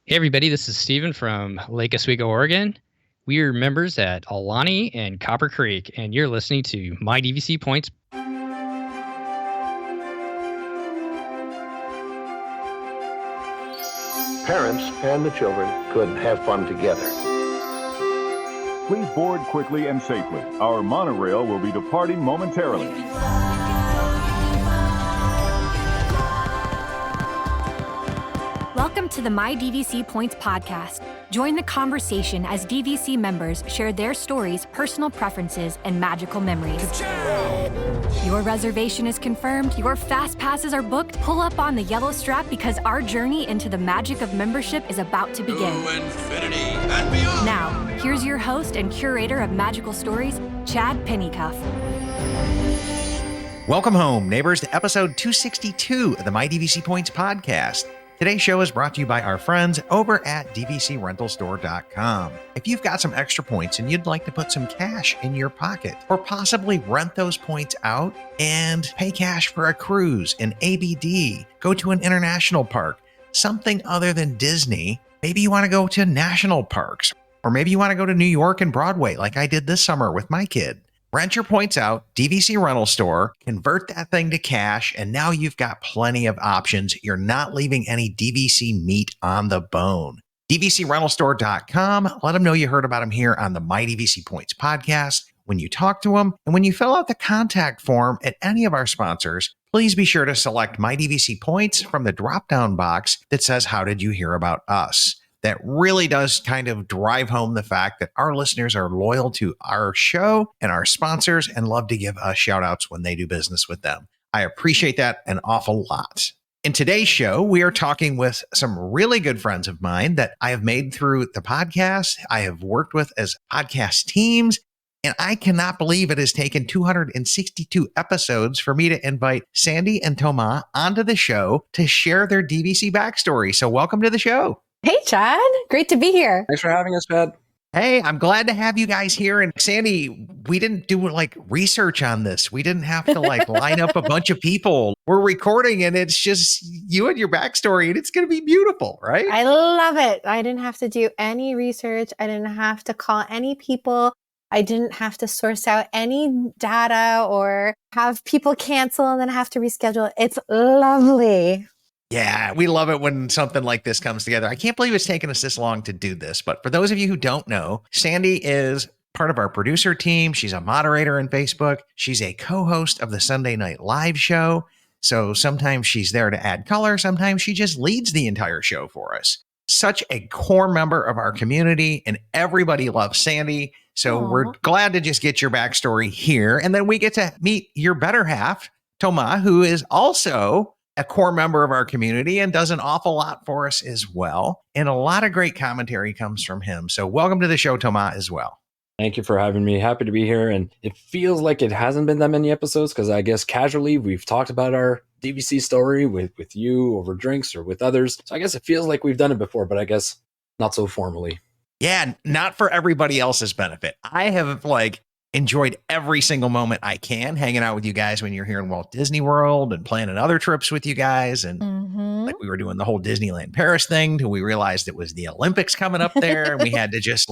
Hey everybody, this is Steven from Lake Oswego, Oregon. We are members at Alani and Copper Creek, and you're listening to My DVC Points. Parents and the children could have fun together. Please board quickly and safely. Our monorail will be departing momentarily. Welcome to the My DVC Points podcast. Join the conversation as DVC members share their stories, personal preferences, and magical memories. Your reservation is confirmed, your fast passes are booked. Pull up on the yellow strap because our journey into the magic of membership is about to begin. To infinity and beyond. Now, here's your host and curator of magical stories, Chad Pennycuff. Welcome home, neighbors, to episode 262 of the My DVC Points podcast. Today's show is brought to you by our friends over at dvcrentalstore.com. If you've got some extra points and you'd like to put some cash in your pocket, or possibly rent those points out and pay cash for a cruise, an ABD, go to an international park, something other than Disney, maybe you want to go to national parks, or maybe you want to go to New York and Broadway like I did this summer with my kid. Rent your points out, DVC Rental Store, convert that thing to cash, and now you've got plenty of options. You're not leaving any DVC meat on the bone. DVCrentalstore.com. Let them know you heard about them here on the My DVC Points podcast. When you talk to them, and when you fill out the contact form at any of our sponsors, please be sure to select My DVC Points from the drop-down box that says, "How did you hear about us?" That really does kind of drive home the fact that our listeners are loyal to our show and our sponsors and love to give us shout outs when they do business with them. I appreciate that an awful lot. In today's show, we are talking with some really good friends of mine that I have made through the podcast, I have worked with as podcast teams, and I cannot believe it has taken 262 episodes for me to invite Sandy and Thomas onto the show to share their DVC backstory. So welcome to the show. Hey, Chad. Great to be here. Thanks for having us, Chad. Hey, I'm glad to have you guys here. And Sandy, we didn't do like research on this. We didn't have to like line up a bunch of people. We're recording and it's just you and your backstory and it's going to be beautiful, right? I love it. I didn't have to do any research. I didn't have to call any people. I didn't have to source out any data or have people cancel and then have to reschedule. It's lovely. Yeah, we love it when something like this comes together. I can't believe it's taken us this long to do this. But for those of you who don't know, Sandy is part of our producer team. She's a moderator on Facebook. She's a co-host of the Sunday Night Live show. So sometimes she's there to add color. Sometimes she just leads the entire show for us. Such a core member of our community, and everybody loves Sandy. So We're glad to just get your backstory here. And then we get to meet your better half, Thomas, who is also a core member of our community and does an awful lot for us as well. And a lot of great commentary comes from him. So welcome to the show, Thomas, as well. Thank you for having me. Happy to be here. And it feels like it hasn't been that many episodes because I guess casually we've talked about our DVC story with you over drinks or with others. So I guess it feels like we've done it before, but I guess not so formally. Yeah, not for everybody else's benefit. I have enjoyed every single moment I can hanging out with you guys when you're here in Walt Disney World and planning other trips with you guys. And like we were doing the whole Disneyland Paris thing till we realized it was the Olympics coming up there. And we had to just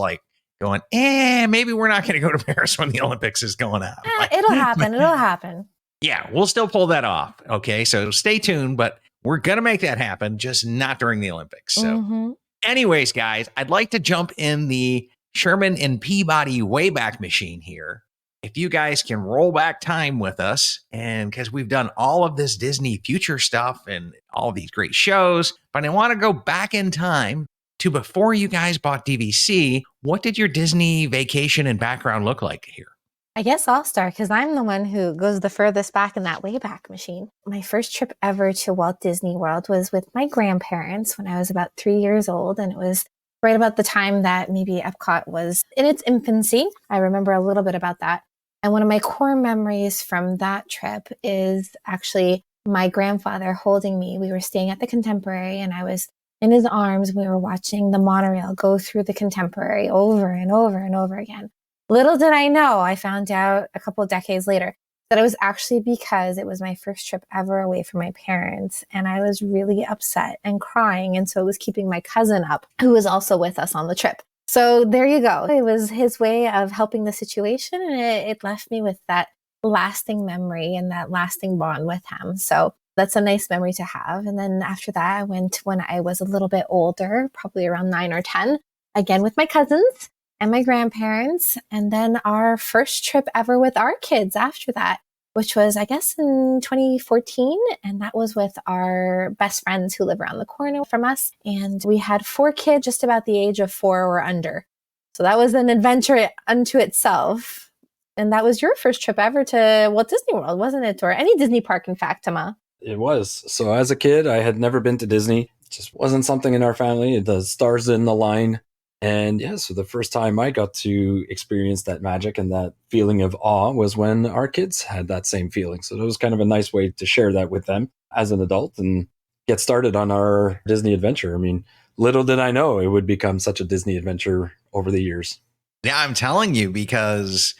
going, maybe we're not going to go to Paris when the Olympics is going on. It'll happen. It'll happen. Yeah, we'll still pull that off. Okay, so stay tuned, but we're going to make that happen, just not during the Olympics. So anyways, guys, I'd like to jump in the Sherman and Peabody Wayback Machine here. If you guys can roll back time with us, and because we've done all of this Disney future stuff and all these great shows, but I want to go back in time to before you guys bought DVC. What did your Disney vacation and background look like here? I guess I'll start because I'm the one who goes the furthest back in that Wayback Machine. My first trip ever to Walt Disney World was with my grandparents when I was about 3 years old, and it was right about the time that maybe Epcot was in its infancy. I remember a little bit about that. And one of my core memories from that trip is actually my grandfather holding me. We were staying at the Contemporary and I was in his arms. We were watching the monorail go through the Contemporary over and over and over again. Little did I know, I found out a couple of decades later, that it was actually because it was my first trip ever away from my parents. And I was really upset and crying. And so it was keeping my cousin up, who was also with us on the trip. So there you go. It was his way of helping the situation. And it left me with that lasting memory and that lasting bond with him. So that's a nice memory to have. And then after that, I went when I was a little bit older, probably around 9 or 10, again with my cousins and my grandparents. And then our first trip ever with our kids after that, which was, I guess, in 2014. And that was with our best friends who live around the corner from us. And we had 4 kids just about the age of 4 or under. So that was an adventure unto itself. And that was your first trip ever to Walt Disney World, wasn't it? Or any Disney park, in fact, Tama. It was. So as a kid, I had never been to Disney. It just wasn't something in our family. The stars didn't align. And yeah, so the first time I got to experience that magic and that feeling of awe was when our kids had that same feeling. So it was kind of a nice way to share that with them as an adult and get started on our Disney adventure. I mean, little did I know it would become such a Disney adventure over the years. Yeah, I'm telling you, because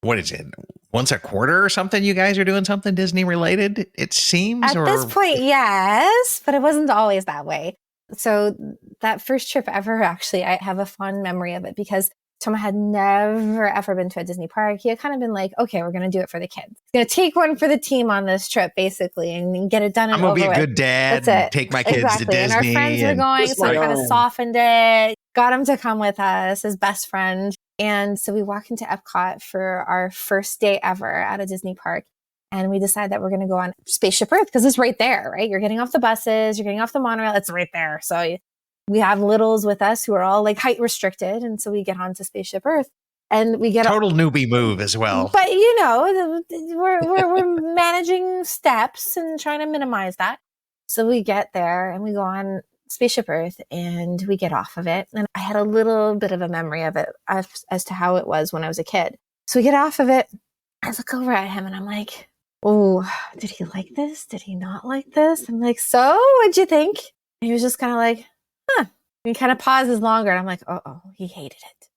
what is it? Once a quarter or something, you guys are doing something Disney related, it seems? At this point, yes, but it wasn't always that way. So that first trip ever, actually, I have a fond memory of it because Toma had never, ever been to a Disney park. He had kind of been like, okay, we're going to do it for the kids. Going to take one for the team on this trip, basically, and get it done. I'm going to be a good dad and take my kids to Disney. And our friends were going, so I kind of softened it, got him to come with us, his best friend. And so we walk into Epcot for our first day ever at a Disney park. And we decide that we're going to go on Spaceship Earth because it's right there, right? You're getting off the buses, you're getting off the monorail. It's right there. So we have littles with us who are all like height restricted. And so we get onto Spaceship Earth and we get total newbie move as well. But you know, we're managing steps and trying to minimize that. So we get there and we go on Spaceship Earth and we get off of it. And I had a little bit of a memory of it as to how it was when I was a kid. So we get off of it. I look over at him and I'm like, oh, did he like this? Did he not like this? I'm like, so what'd you think? And he was just kind of like, huh. And he kind of pauses longer. And I'm like, oh, he hated it.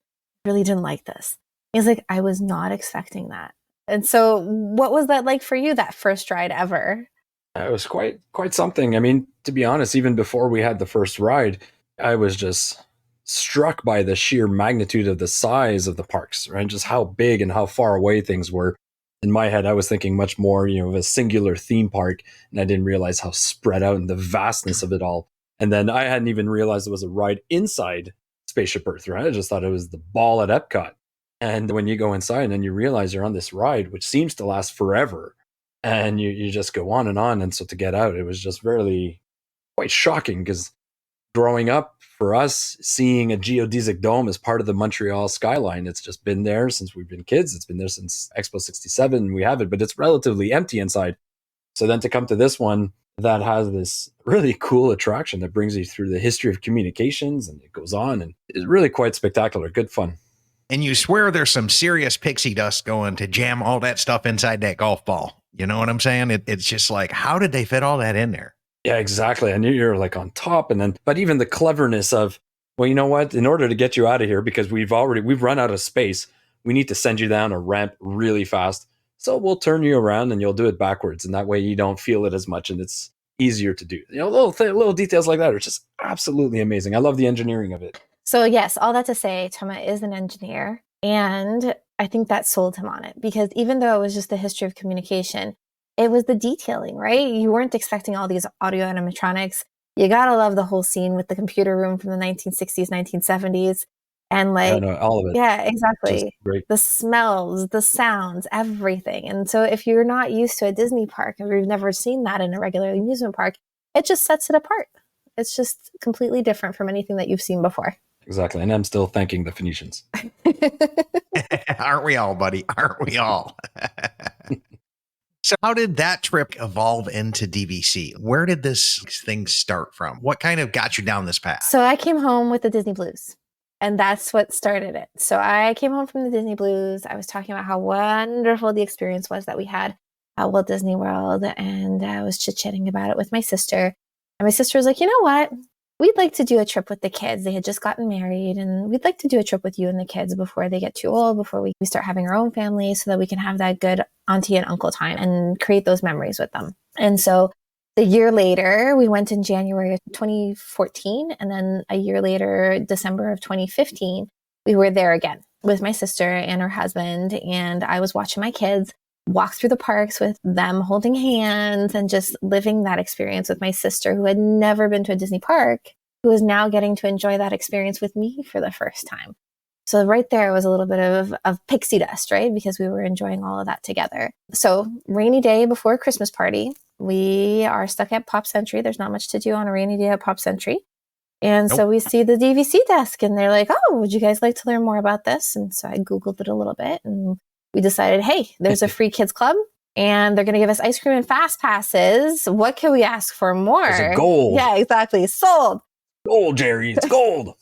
Really didn't like this. He's like, I was not expecting that. And so what was that like for you, that first ride ever? It was quite something. I mean, to be honest, even before we had the first ride, I was just struck by the sheer magnitude of the size of the parks, right? Just how big and how far away things were. In my head, I was thinking much more, of a singular theme park, and I didn't realize how spread out and the vastness of it all. And then I hadn't even realized it was a ride inside Spaceship Earth, right? I just thought it was the ball at Epcot. And when you go inside and then you realize you're on this ride, which seems to last forever, and you just go on. And so to get out, it was just really quite shocking because growing up, for us, seeing a geodesic dome as part of the Montreal skyline, it's just been there since we've been kids. It's been there since Expo 67. We have it, but it's relatively empty inside. So then to come to this one that has this really cool attraction that brings you through the history of communications, and it goes on, and it's really quite spectacular. Good fun. And you swear there's some serious pixie dust going to jam all that stuff inside that golf ball. You know what I'm saying? It's just like, how did they fit all that in there? Yeah, exactly. And you're like on top. But even the cleverness of, well, you know what? In order to get you out of here, because we've run out of space, we need to send you down a ramp really fast. So we'll turn you around and you'll do it backwards. And that way you don't feel it as much and it's easier to do. Little details like that are just absolutely amazing. I love the engineering of it. So yes, all that to say, Toma is an engineer. And I think that sold him on it because even though it was just the history of communication, it was the detailing, right? You weren't expecting all these audio animatronics. You gotta love the whole scene with the computer room from the 1960s, 1970s. And all of it. Yeah, exactly. The smells, the sounds, everything. And so if you're not used to a Disney park or you've never seen that in a regular amusement park, it just sets it apart. It's just completely different from anything that you've seen before. Exactly. And I'm still thanking the Phoenicians. Aren't we all, buddy? Aren't we all? So how did that trip evolve into DVC? Where did this thing start from? What kind of got you down this path? So I came home with the Disney Blues, and that's what started it. So I came home from the Disney Blues. I was talking about how wonderful the experience was that we had at Walt Disney World, and I was chit-chatting about it with my sister. And my sister was like, you know what? we'd like to do a trip with the kids. They had just gotten married, and we'd like to do a trip with you and the kids before they get too old, before we start having our own family, so that we can have that good auntie and uncle time and create those memories with them. And so the year later, we went in January of 2014. And then a year later, December of 2015, we were there again with my sister and her husband. And I was watching my kids walk through the parks with them holding hands and just living that experience with my sister, who had never been to a Disney park, who is now getting to enjoy that experience with me for the first time. So right there was a little bit of pixie dust, right? Because we were enjoying all of that together. So rainy day before Christmas party, we are stuck at Pop Century. There's not much to do on a rainy day at Pop Century. And so we see the DVC desk, and they're like, oh, would you guys like to learn more about this? And so I Googled it a little bit, and we decided, hey, there's a free kids club, and they're going to give us ice cream and fast passes. What can we ask for more? It's gold. Yeah, exactly. Sold. Gold, Jerry. It's gold.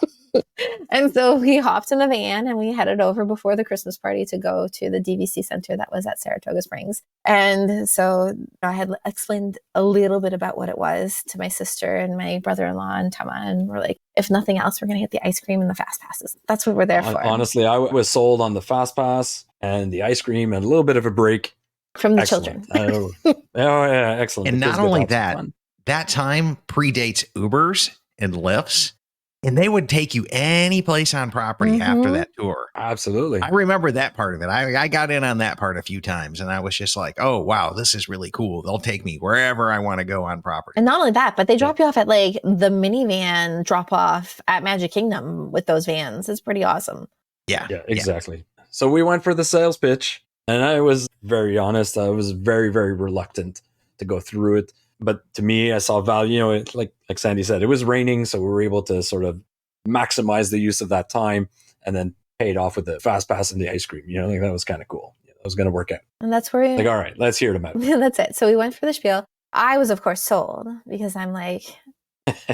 And so we hopped in a van and we headed over before the Christmas party to go to the DVC center that was at Saratoga Springs. And so I had explained a little bit about what it was to my sister and my brother-in-law and Tama. And we're like, if nothing else, we're going to get the ice cream and the fast passes. That's what we're there for. Honestly, I was sold on the fast pass and the ice cream and a little bit of a break. From the Excellent. children. Oh, yeah, excellent. And not only that, that time predates Ubers and Lyfts. And they would take you any place on property after that tour. Absolutely. I remember that part of it. I got in on that part a few times, and I was just like, oh, wow, this is really cool. They'll take me wherever I want to go on property. And not only that, but they drop you off at like the minivan drop off at Magic Kingdom with those vans. It's pretty awesome. Yeah, exactly. Yeah. So we went for the sales pitch, and I was very honest. I was very, very reluctant to go through it. But to me, I saw value. You know, like Sandy said, it was raining, so we were able to sort of maximize the use of that time, and then pay it off with the fast pass and the ice cream. You know, like that was kind of cool. Yeah, that was going to work out. And that's where like, all right, let's hear them out. That's it. So we went for the spiel. I was, of course, sold because I'm like,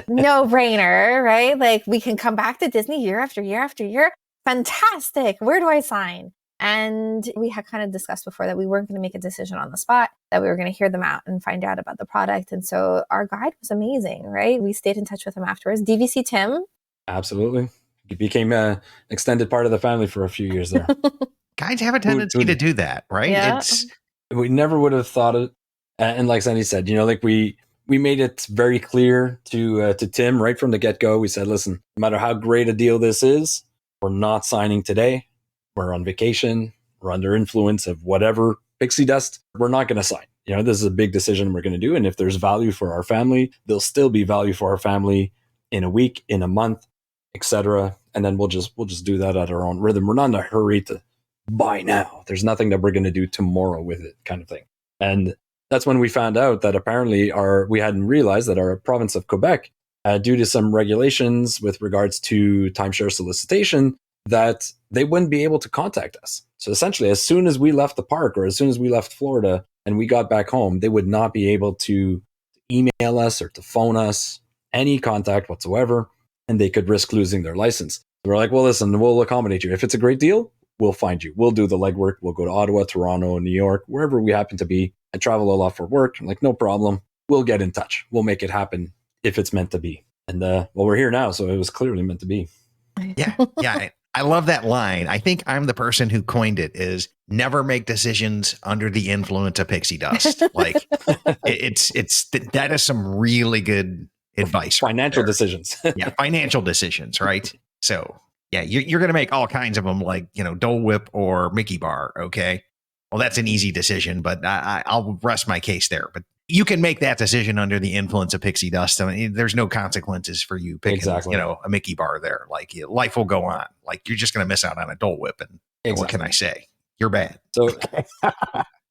no brainer, right? Like we can come back to Disney year after year after year. Fantastic. Where do I sign? And we had kind of discussed before that we weren't going to make a decision on the spot, that we were going to hear them out and find out about the product. And so our guide was amazing, right? We stayed in touch with him afterwards. DVC Tim. Absolutely. He became an extended part of the family for a few years there. Guides have a tendency to do that, right? Yeah. We never would have thought it. And like Sandy said, you know, like we made it very clear to Tim right from the get-go. We said, listen, no matter how great a deal this is, we're not signing today. We're on vacation. We're under influence of whatever pixie dust. We're not going to sign. You know, this is a big decision we're going to do. And if there's value for our family, there'll still be value for our family in a week, in a month, etc. And then we'll just do that at our own rhythm. We're not in a hurry to buy now. There's nothing that we're going to do tomorrow with it, kind of thing. And that's when we found out that apparently we hadn't realized that our province of Quebec, due to some regulations with regards to timeshare solicitation, that they wouldn't be able to contact us. So essentially, as soon as we left the park or as soon as we left Florida and we got back home, they would not be able to email us or to phone us, any contact whatsoever, and they could risk losing their license. We're like, well, listen, we'll accommodate you. If it's a great deal, we'll find you. We'll do the legwork. We'll go to Ottawa, Toronto, New York, wherever we happen to be. I travel a lot for work. I'm like, no problem. We'll get in touch. We'll make it happen if it's meant to be. And well, we're here now, so it was clearly meant to be. Yeah. I love that line. I think I'm the person who coined it, is never make decisions under the influence of pixie dust. Like that is some really good advice. Financial decisions. Yeah. Financial decisions. Right. So yeah, you're going to make all kinds of them, like, you know, Dole Whip or Mickey Bar. Okay. Well, that's an easy decision, but I'll rest my case there. But you can make that decision under the influence of pixie dust. I mean, there's no consequences for you picking, you know, a Mickey Bar there. Like life will go on. Like you're just going to miss out on a Dole Whip. And what can I say? You're bad. So,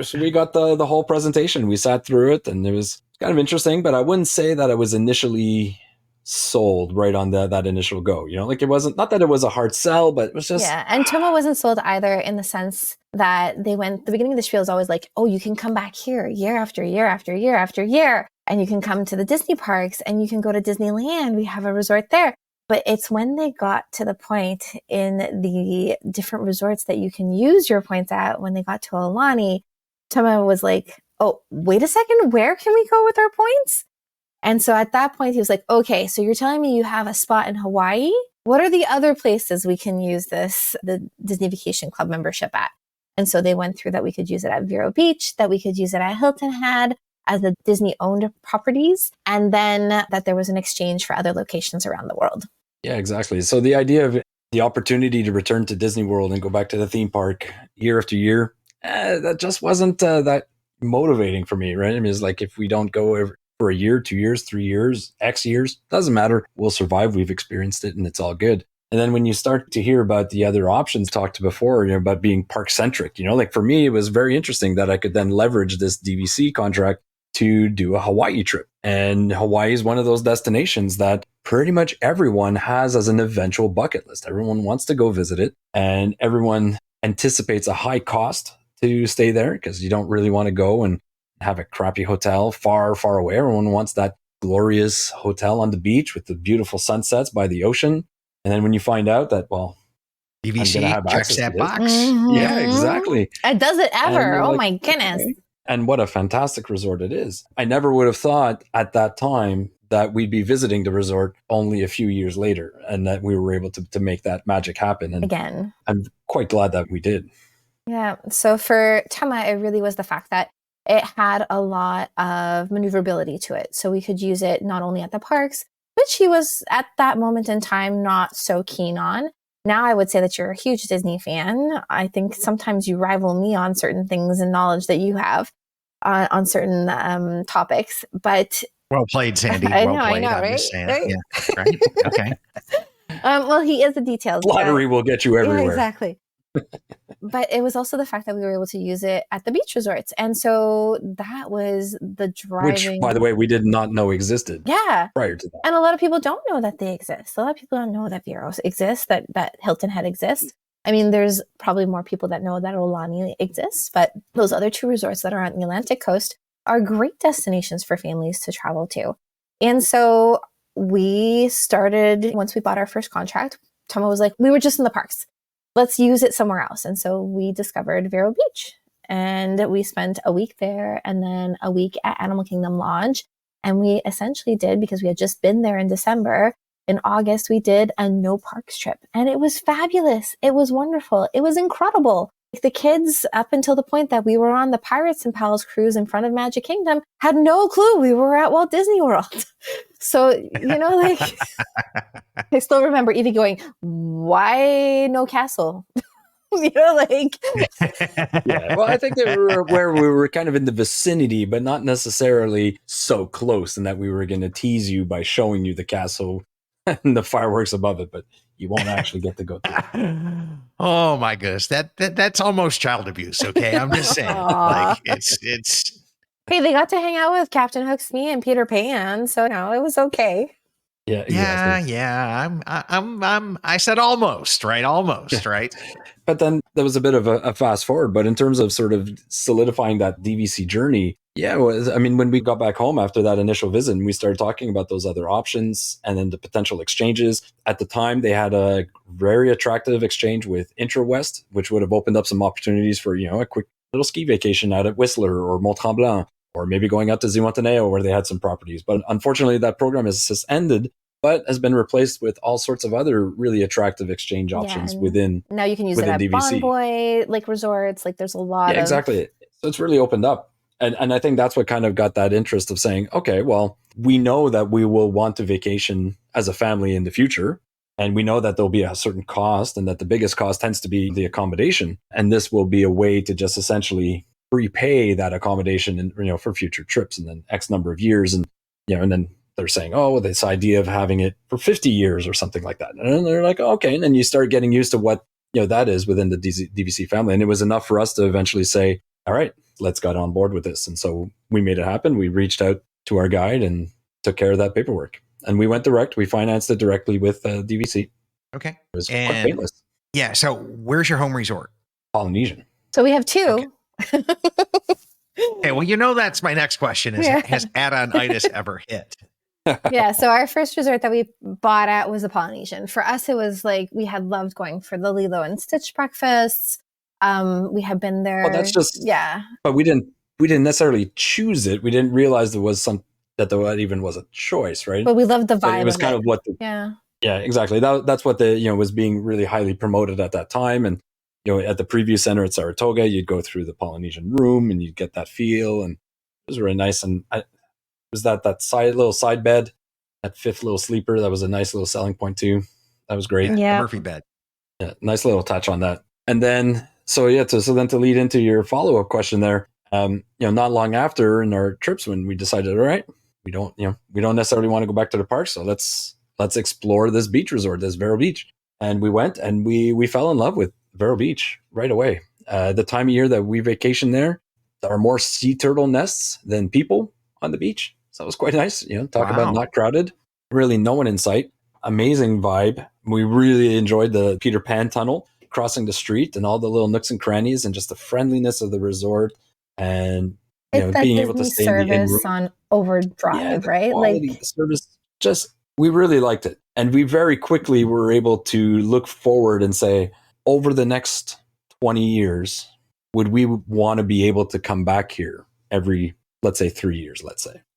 so we got the whole presentation. We sat through it, and it was kind of interesting. But I wouldn't say that I was initially sold right on that initial go. You know, like it wasn't, not that it was a hard sell, but it was just. Yeah. And Toma wasn't sold either, in the sense that the beginning of the spiel is always like, oh, you can come back here year after year after year after year. And you can come to the Disney parks and you can go to Disneyland. We have a resort there. But it's when they got to the point in the different resorts that you can use your points at, when they got to Aulani, Toma was like, oh, wait a second, where can we go with our points? And so at that point, he was like, okay, so you're telling me you have a spot in Hawaii? What are the other places we can use the Disney Vacation Club membership at? And so they went through that we could use it at Vero Beach, that we could use it at Hilton Head as the Disney owned properties, and then that there was an exchange for other locations around the world. Yeah, exactly. So the idea of the opportunity to return to Disney World and go back to the theme park year after year, that just wasn't that motivating for me, right? I mean, it's like if we don't go for a year, 2 years, 3 years, X years, doesn't matter. We'll survive. We've experienced it and it's all good. And then when you start to hear about the other options talked before, about being park centric, like for me, it was very interesting that I could then leverage this DVC contract to do a Hawaii trip. And Hawaii is one of those destinations that pretty much everyone has as an eventual bucket list. Everyone wants to go visit it, and everyone anticipates a high cost to stay there because you don't really want to go and have a crappy hotel far, far away. Everyone wants that glorious hotel on the beach with the beautiful sunsets by the ocean. And then when you find out that, well, DVC checks that box. Mm-hmm. Yeah, exactly. It does it ever. Oh like, my goodness. Okay. And what a fantastic resort it is. I never would have thought at that time that we'd be visiting the resort only a few years later and that we were able to make that magic happen. And again, I'm quite glad that we did. Yeah. So for Tama, it really was the fact that it had a lot of maneuverability to it. So we could use it not only at the parks, which he was at that moment in time not so keen on. Now I would say that you're a huge Disney fan. I think sometimes you rival me on certain things and knowledge that you have on certain topics. But well played, Sandy. I Well know, played. right? I'm just saying. Right? Yeah. Right. Okay. Well, he is the details. Flattery will get you everywhere. Yeah, exactly. But it was also the fact that we were able to use it at the beach resorts. And so that was the driving. Which, by the way, we did not know existed. Yeah. Prior to that. And a lot of people don't know that they exist. A lot of people don't know that Veros exists, that Hilton Head exists. I mean, there's probably more people that know that Aulani exists, but those other two resorts that are on the Atlantic coast are great destinations for families to travel to. And so we started, once we bought our first contract, Tama was like, we were just in the parks. Let's use it somewhere else. And so we discovered Vero Beach, and we spent a week there and then a week at Animal Kingdom Lodge. And we essentially did, because we had just been there in December, in August, we did a no parks trip, and it was fabulous. It was wonderful. It was incredible. The kids, up until the point that we were on the Pirates and Pals cruise in front of Magic Kingdom, had no clue we were at Walt Disney World. So, I still remember Evie going, why no castle? Yeah. Well, I think that we were where we were kind of in the vicinity, but not necessarily so close, and that we were going to tease you by showing you the castle and the fireworks above it, but you won't actually get to go through it. Oh my goodness, that's almost child abuse. Okay, I'm just saying, like it's. Hey, they got to hang out with Captain Hook, Smee, and Peter Pan, so it was okay. Yeah, exactly. Yeah. I said almost, right? Almost, right? But then there was a bit of a fast forward. But in terms of sort of solidifying that DVC journey, when we got back home after that initial visit and we started talking about those other options and then the potential exchanges, at the time they had a very attractive exchange with IntraWest, which would have opened up some opportunities for, a quick little ski vacation out at Whistler or Mont Tremblant, or maybe going out to Zihuatanejo where they had some properties. But unfortunately, that program has ended, but has been replaced with all sorts of other really attractive exchange options within. Now you can use it at DVC. Bonvoy, Lake Resorts. Like there's a lot of. Exactly. So it's really opened up. And I think that's what kind of got that interest of saying, okay, well, we know that we will want to vacation as a family in the future. And we know that there'll be a certain cost, and that the biggest cost tends to be the accommodation. And this will be a way to just essentially prepay that accommodation and, for future trips and then X number of years. And, and then they're saying, this idea of having it for 50 years or something like that. And they're like, okay. And then you start getting used to what, that is within the DVC family. And it was enough for us to eventually say, all right, let's get on board with this. And so we made it happen. We reached out to our guide and took care of that paperwork. And we went direct. We financed it directly with DVC. Okay. It was quite painless. Yeah. So where's your home resort? Polynesian. So we have two. Okay. Okay, well, that's my next question is, has Adonitis ever hit? Yeah, so our first resort that we bought at was the Polynesian. For us, it was like we had loved going for the Lilo and Stitch breakfasts. We had been there. Well, that's just But we didn't necessarily choose it. We didn't realize there was some that even was a choice, right? But we loved the But vibe it was of kind it. of what yeah, exactly. That's what was being really highly promoted at that time. And at the preview center at Saratoga, you'd go through the Polynesian room and you'd get that feel, and it was really nice. And was that little side bed, that fifth little sleeper, that was a nice little selling point too. That was great. The Murphy bed. Yeah, nice little touch on that. And then so then to lead into your follow-up question there, not long after in our trips when we decided, all right, we don't necessarily want to go back to the park, so let's explore this beach resort, this Vero Beach. And we went and we fell in love with Vero Beach right away. The time of year that we vacation there are more sea turtle nests than people on the beach. So it was quite nice. Talk about not crowded, really no one in sight. Amazing vibe. We really enjoyed the Peter Pan tunnel, crossing the street and all the little nooks and crannies and just the friendliness of the resort. And it's being that able to Disney stay in the in-room. service on overdrive, right? Quality, Like the service, we really liked it. And we very quickly were able to look forward and say, over the next 20 years, would we want to be able to come back here every, let's say 3 years,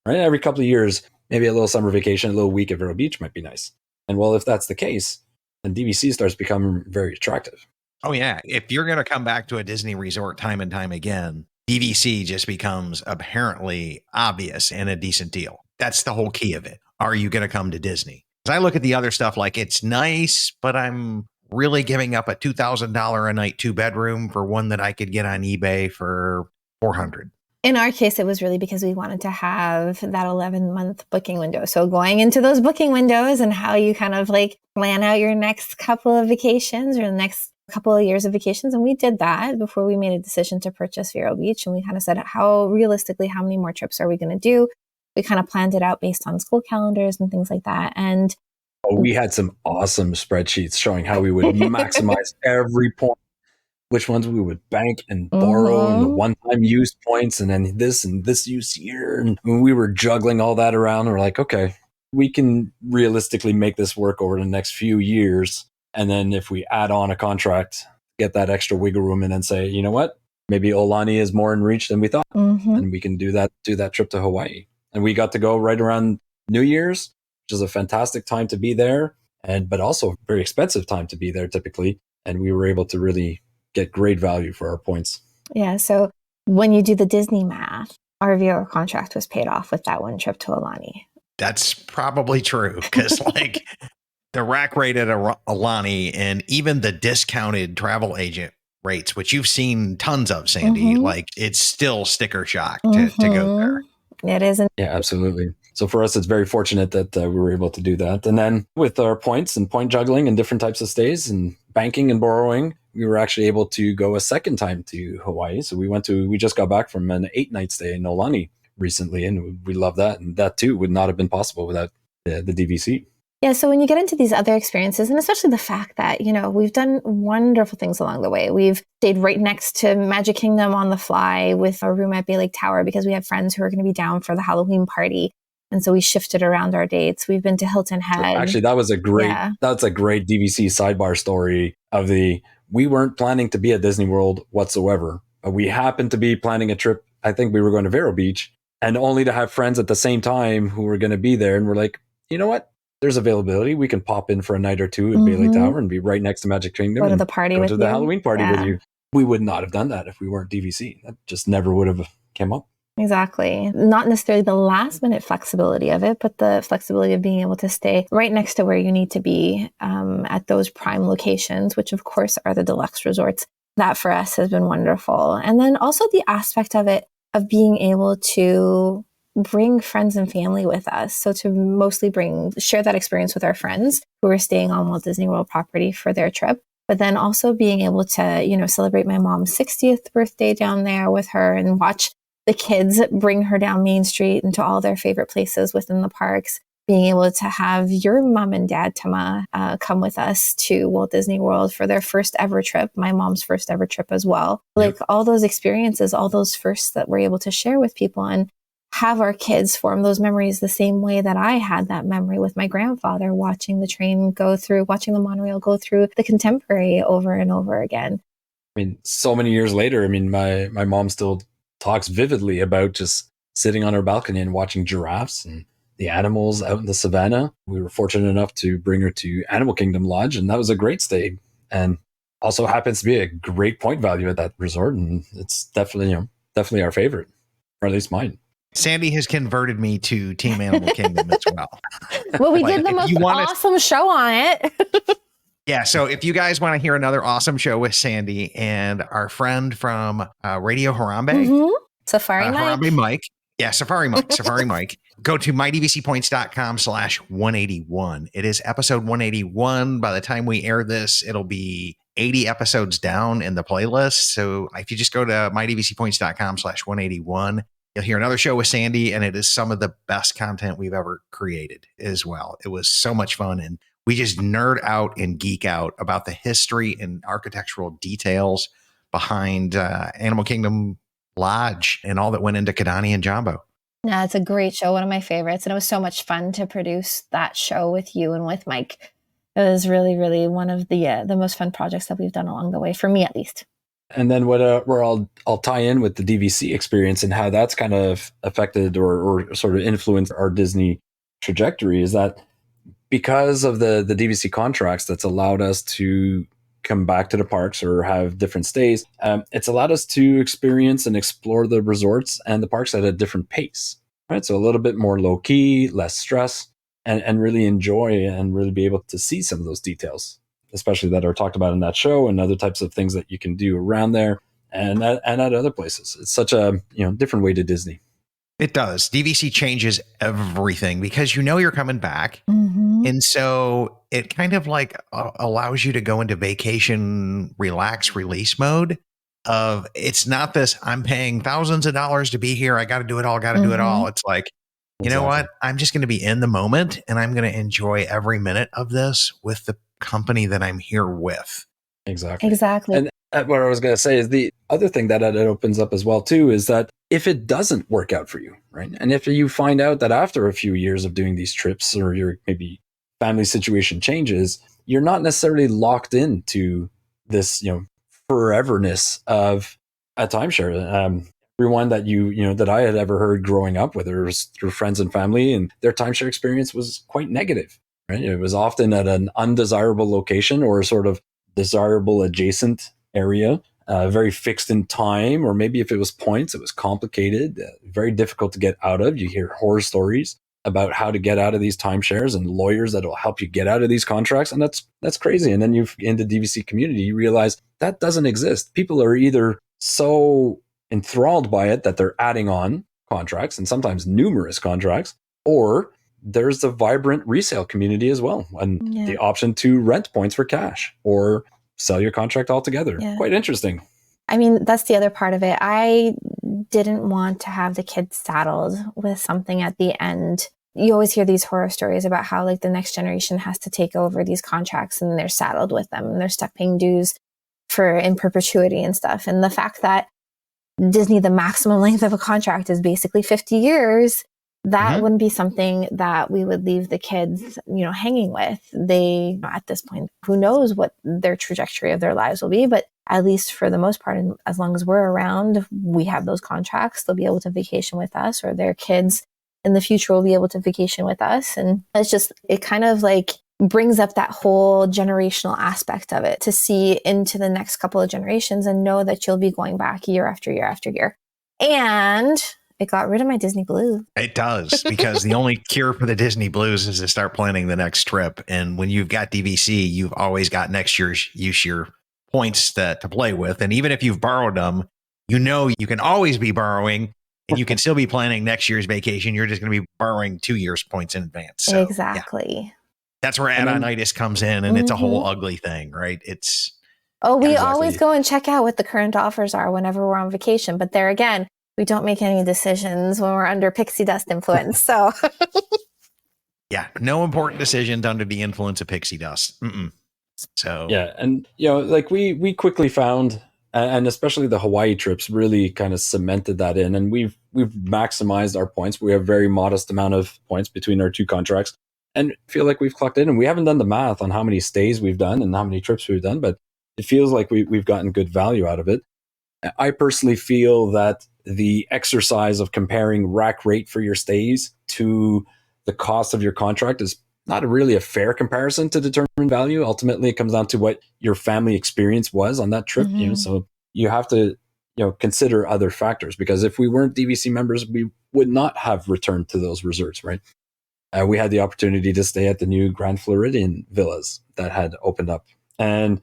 right? Every couple of years, maybe a little summer vacation, a little week at Vero Beach might be nice. And well, if that's the case, then DVC starts becoming very attractive. Oh yeah. If you're going to come back to a Disney resort time and time again, DVC just becomes apparently obvious and a decent deal. That's the whole key of it. Are you going to come to Disney? As I look at the other stuff, like it's nice, but I'm really giving up a $2,000 a night 2-bedroom for one that I could get on eBay for $400. in our case, it was really because we wanted to have that 11-month booking window. So going into those booking windows and how you kind of like plan out your next couple of vacations or the next couple of years of vacations. And we did that before we made a decision to purchase Vero Beach. And we kind of said, how many more trips are we going to do? We kind of planned it out based on school calendars and things like that. And we had some awesome spreadsheets showing how we would maximize every point, which ones we would bank and borrow, and the one-time use points, and then this use here. And when we were juggling all that around, we're like, okay, we can realistically make this work over the next few years. And then if we add on a contract, get that extra wiggle room, and then say, you know what, maybe Aulani is more in reach than we thought, and we can do that trip to Hawaii. And we got to go right around New Year's, which is a fantastic time to be there, but also a very expensive time to be there typically. And we were able to really get great value for our points. Yeah. So when you do the Disney math, our Vero contract was paid off with that one trip to Aulani. That's probably true because like the rack rate at Aulani and even the discounted travel agent rates, which you've seen tons of, Sandy, like it's still sticker shock to go there. It isn't. Yeah, absolutely. So for us, it's very fortunate that we were able to do that. And then with our points and point juggling and different types of stays and banking and borrowing, we were actually able to go a second time to Hawaii. So we just got back from an 8-night stay in Aulani recently, and we love that. And that too would not have been possible without the DVC. Yeah. So when you get into these other experiences, and especially the fact that, we've done wonderful things along the way. We've stayed right next to Magic Kingdom on the fly with a room at Bay Lake Tower because we have friends who are going to be down for the Halloween party. And so we shifted around our dates. We've been to Hilton Head. Actually, that's a great DVC sidebar story of we weren't planning to be at Disney World whatsoever. We happened to be planning a trip. I think we were going to Vero Beach, and only to have friends at the same time who were going to be there. And we're like, you know what? There's availability. We can pop in for a night or two at Bay Lake Tower and be right next to Magic Kingdom. Go to the party with you. Go to the Halloween party with you. We would not have done that if we weren't DVC. That just never would have come up. Exactly. Not necessarily the last minute flexibility of it, but the flexibility of being able to stay right next to where you need to be at those prime locations, which of course are the deluxe resorts. That for us has been wonderful. And then also the aspect of it, of being able to bring friends and family with us. So to mostly share that experience with our friends who are staying on Walt Disney World property for their trip. But then also being able to, celebrate my mom's 60th birthday down there with her and watch the kids bring her down Main Street and to all their favorite places within the parks. Being able to have your mom and dad, Tama, come with us to Walt Disney World for their first ever trip, my mom's first ever trip as well. Like all those experiences, all those firsts that we're able to share with people and have our kids form those memories the same way that I had that memory with my grandfather watching the train go through, watching the monorail go through the Contemporary over and over again. I mean, so many years later, my mom still talks vividly about just sitting on our balcony and watching giraffes and the animals out in the savannah. We were fortunate enough to bring her to Animal Kingdom Lodge, and that was a great stay. And also happens to be a great point value at that resort, and it's definitely our favorite, or at least mine. Sandy has converted me to Team Animal Kingdom as well. Well, we did the most awesome show on it. Yeah, so if you guys want to hear another awesome show with Sandy and our friend from Radio Harambe, Safari Mike. Harambe Mike. Yeah, Safari Mike. Go to mydvcpoints.com/181. It is episode 181. By the time we air this, it'll be 80 episodes down in the playlist. So if you just go to mydvcpoints.com/181, you'll hear another show with Sandy, and it is some of the best content we've ever created as well. It was so much fun, and we just nerd out and geek out about the history and architectural details behind Animal Kingdom Lodge and all that went into Kidani and Jambo. Yeah, it's a great show, one of my favorites, and it was so much fun to produce that show with you and with Mike. It was really, really one of the most fun projects that we've done along the way, for me at least. And then where I'll tie in with the DVC experience and how that's kind of affected or sort of influenced our Disney trajectory is that because of the DVC contracts that's allowed us to come back to the parks or have different stays, it's allowed us to experience and explore the resorts and the parks at a different pace, right? So a little bit more low key, less stress, and really enjoy and really be able to see some of those details, especially that are talked about in that show and other types of things that you can do around there and at other places. It's such a different way to Disney. It does. DVC changes everything because you're coming back. And so it kind of like allows you to go into vacation, relax, release mode of it's not this, I'm paying thousands of dollars to be here. I got to do it all, do it all. It's like, you know what? I'm just going to be in the moment and I'm going to enjoy every minute of this with the company that I'm here with. Exactly. And what I was going to say is the other thing that it opens up as well, too, is that if it doesn't work out for you, right? And if you find out that after a few years of doing these trips or your maybe family situation changes, you're not necessarily locked into this, foreverness of a timeshare. Everyone that that I had ever heard growing up, whether it was through friends and family, and their timeshare experience was quite negative, right? It was often at an undesirable location or a sort of desirable adjacent area, very fixed in time, or maybe if it was points, it was complicated, very difficult to get out of. You hear horror stories about how to get out of these timeshares and lawyers that will help you get out of these contracts. And that's crazy. And then in the DVC community, you realize that doesn't exist. People are either so enthralled by it that they're adding on contracts and sometimes numerous contracts, or there's the vibrant resale community as well. And the option to rent points for cash or sell your contract altogether. Yeah. Quite interesting. I mean, that's the other part of it. I didn't want to have the kids saddled with something at the end. You always hear these horror stories about how like the next generation has to take over these contracts and they're saddled with them and they're stuck paying dues in perpetuity and stuff. And the fact that Disney, the maximum length of a contract is basically 50 years, that wouldn't be something that we would leave the kids, hanging with. They, at this point, who knows what their trajectory of their lives will be, but at least for the most part, and as long as we're around, we have those contracts. They'll be able to vacation with us, or their kids in the future will be able to vacation with us. And it kind of like brings up that whole generational aspect of it to see into the next couple of generations and know that you'll be going back year after year after year. And it got rid of my Disney blues. It does, because the only cure for the Disney blues is to start planning the next trip. And when you've got DVC, you've always got next year's year points to play with. And even if you've borrowed them, you can always be borrowing and you can still be planning next year's vacation. You're just going to be borrowing 2 years points in advance. So, exactly. Yeah. That's where add-on-itis comes in, and it's a whole ugly thing, right? We always go and check out what the current offers are whenever we're on vacation. But there again, we don't make any decisions when we're under pixie dust influence. So yeah, no important decisions under the influence of pixie dust. So yeah, and like we quickly found, and especially the Hawaii trips really kind of cemented that in, and we've maximized our points. We have a very modest amount of points between our two contracts, and feel like we've clocked in. And we haven't done the math on how many stays we've done and how many trips we've done, but it feels like we've gotten good value out of it. I personally feel that the exercise of comparing rack rate for your stays to the cost of your contract is not really a fair comparison to determine value. Ultimately, it comes down to what your family experience was on that trip. Mm-hmm. So you have to consider other factors, because if we weren't DVC members, we would not have returned to those resorts, right? We had the opportunity to stay at the new Grand Floridian villas that had opened up. And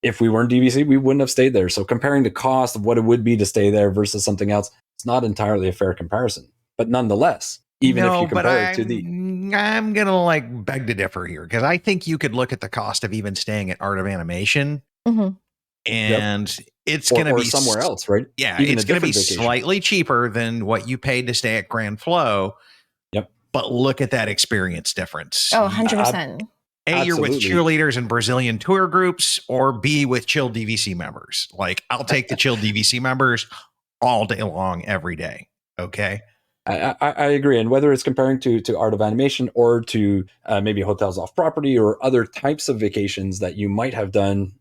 if we weren't DVC, we wouldn't have stayed there. So comparing the cost of what it would be to stay there versus something else, it's not entirely a fair comparison. But nonetheless, even if you compare it to the... I'm going to beg to differ here, because I think you could look at the cost of even staying at Art of Animation, and it's going to be somewhere else, right? Yeah, even it's going to be slightly cheaper than what you paid to stay at Grand Flow. Yep. But look at that experience difference. Oh, 100%. A, you're with cheerleaders and Brazilian tour groups, or B, with chill DVC members. I'll take the chill DVC members all day long, every day. Okay. I agree. And whether it's comparing to Art of Animation or to maybe hotels off property or other types of vacations that you might have done,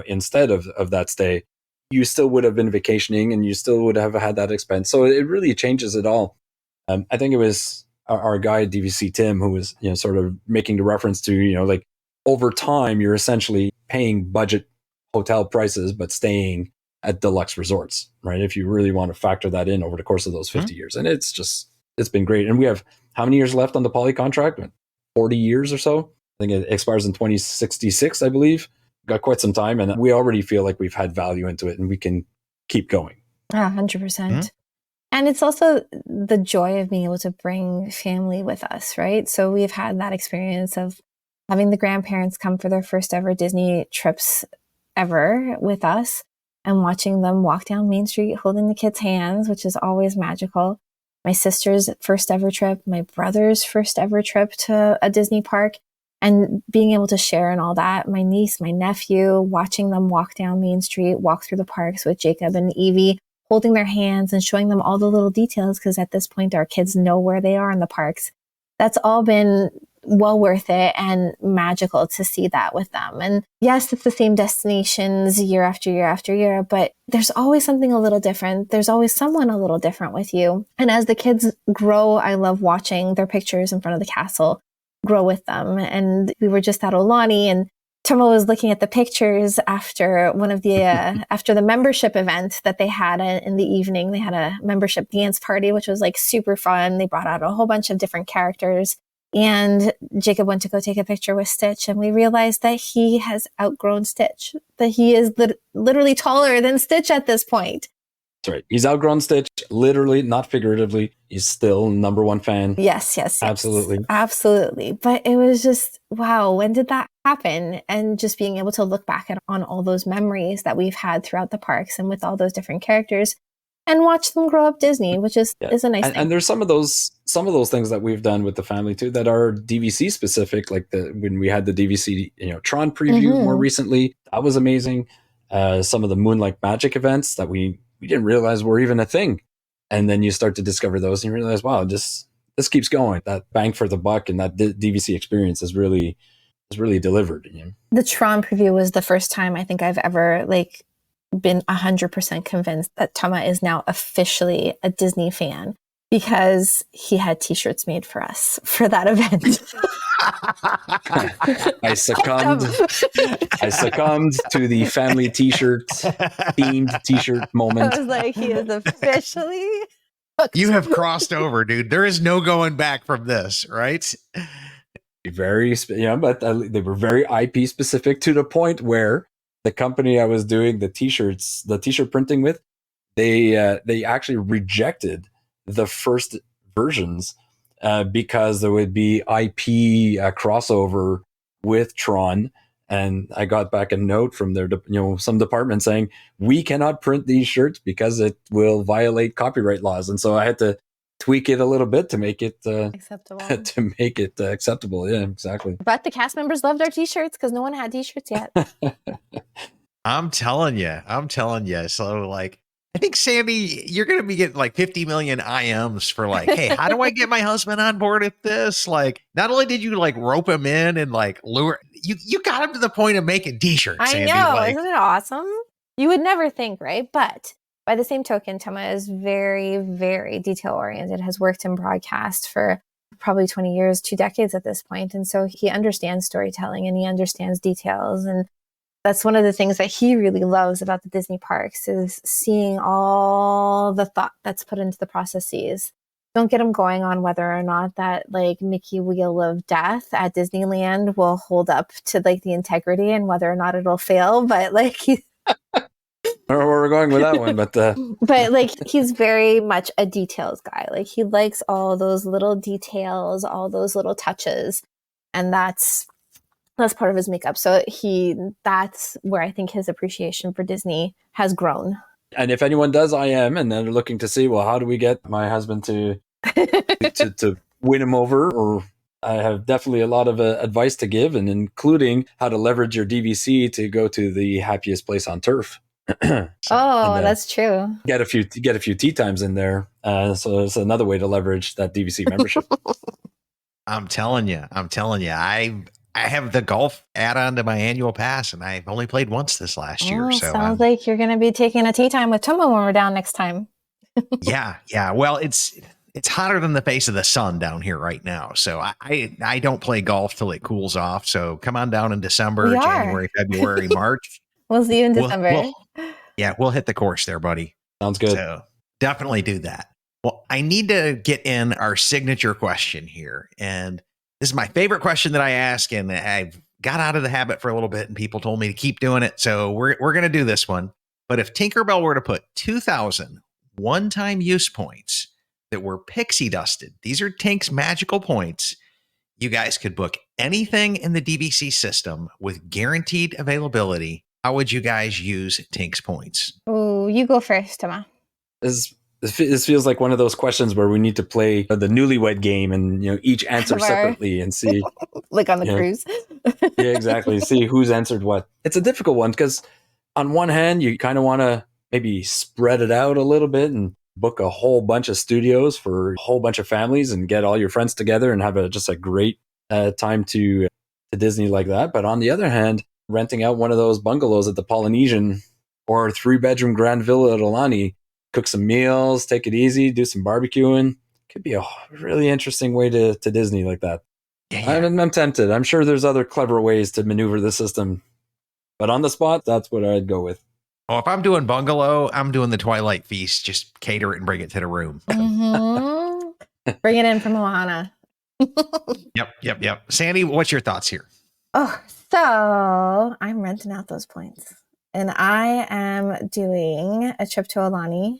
instead of that stay, you still would have been vacationing and you still would have had that expense. So it really changes it all. I think it was our guy at DVC, Tim, who was, sort of making the reference to, over time, you're essentially paying budget hotel prices, but staying at deluxe resorts, right? If you really want to factor that in over the course of those 50 years. And it's been great. And we have how many years left on the poly contract? 40 years or so. I think it expires in 2066, I believe. Got quite some time. And we already feel like we've had value into it and we can keep going. 100%. And it's also the joy of being able to bring family with us, right? So we've had that experience of having the grandparents come for their first ever Disney trips ever with us, and watching them walk down Main Street holding the kids' hands, which is always magical. My sister's first ever trip, my brother's first ever trip to a Disney park, and being able to share in all that. My niece, my nephew, watching them walk down Main Street, walk through the parks with Jacob and Evie, holding their hands and showing them all the little details, because at this point our kids know where they are in the parks. That's all been well worth it and magical to see that with them. And yes, it's the same destinations year after year after year, but there's always something a little different. There's always someone a little different with you. And as the kids grow, I love watching their pictures in front of the castle grow with them. And we were just at Olani, and Tomo was looking at the pictures after one of the after the membership event that they had in the evening. They had a membership dance party, which was super fun. They brought out a whole bunch of different characters. And Jacob went to go take a picture with Stitch, and we realized that he has outgrown Stitch, that he is literally taller than Stitch at this point. That's right. He's outgrown Stitch, literally, not figuratively. He's still number one fan. Yes. Absolutely. Absolutely. But it was just, wow, when did that happen? And just being able to look back on all those memories that we've had throughout the parks and with all those different characters, and watch them grow up Disney, which is a nice thing. And there's some of those things that we've done with the family too that are DVC specific, like when we had the DVC Tron preview more recently. That was amazing. Some of the Moonlight Magic events that we didn't realize were even a thing, and then you start to discover those and you realize, wow, this keeps going. That bang for the buck and that DVC experience is really delivered. The Tron preview was the first time I think I've ever been 100% convinced that Tama is now officially a Disney fan, because he had t-shirts made for us for that event. I succumbed to the family themed t-shirt moment. I was like, he is officially you have crossed over, dude. There is no going back from this, right? But they were very IP specific, to the point where the company I was doing the t-shirt printing with, they actually rejected the first versions because there would be IP crossover with Tron. And I got back a note from their, some department saying, we cannot print these shirts because it will violate copyright laws. And so I had to tweak it a little bit to make it acceptable. Acceptable. Yeah, exactly. But the cast members loved our t-shirts because no one had t-shirts yet. I'm telling you. So I think, Sandy, you're going to be getting 50 million IMs for hey, how do I get my husband on board with this? Not only did you rope him in and lure, you got him to the point of making t-shirts. I Sandy. know. Isn't it awesome? You would never think, right? But By the same token, Toma is very, very detail-oriented, has worked in broadcast for probably 20 years, 2 decades at this point. And so he understands storytelling and he understands details. And that's one of the things that he really loves about the Disney parks is seeing all the thought that's put into the processes. Don't get him going on whether or not that like Mickey Wheel of Death at Disneyland will hold up to like the integrity and whether or not it'll fail. But like he I don't know where we're going with that one, but but like he's very much a details guy. Like he likes all those little details, all those little touches, and that's part of his makeup. So that's where I think his appreciation for Disney has grown. And if anyone does IM and they're looking to see, well, how do we get my husband to win him over? Or I have definitely a lot of advice to give, and including how to leverage your DVC to go to the happiest place on turf. That's true. Get a few tea times in there. So it's another way to leverage that DVC membership. I'm telling you, I have the golf add-on to my annual pass, and I've only played once this last year. So sounds like you're going to be taking a tea time with Toma when we're down next time. yeah. Well, it's hotter than the face of the sun down here right now. So I don't play golf till it cools off. So come on down in December, January, February, March. We'll see you in December. We'll hit the course there, buddy. Sounds good. So definitely do that. Well, I need to get in our signature question here, and this is my favorite question that I ask, and I've got out of the habit for a little bit, and people told me to keep doing it. So we're going to do this one. But if Tinkerbell were to put 2,000 one-time use points that were pixie dusted, these are Tink's magical points, you guys could book anything in the DVC system with guaranteed availability. How would you guys use Tink's points? Oh, you go first, Toma. This feels like one of those questions where we need to play the newlywed game and each answer separately and see like on the cruise. Yeah, exactly. See who's answered what. It's a difficult one because on one hand you kind of want to maybe spread it out a little bit and book a whole bunch of studios for a whole bunch of families and get all your friends together and have just a great time to Disney like that. But on the other hand, renting out one of those bungalows at the Polynesian or 3-bedroom grand villa at Aulani, cook some meals, take it easy, do some barbecuing. Could be a really interesting way to Disney like that. Yeah. I'm tempted. I'm sure there's other clever ways to maneuver the system. But on the spot, that's what I'd go with. Oh, if I'm doing bungalow, I'm doing the Twilight Feast. Just cater it and bring it to the room. Mm-hmm. Bring it in from Moana. Yep. Sandy, what's your thoughts here? Oh, so I'm renting out those points. And I am doing a trip to Aulani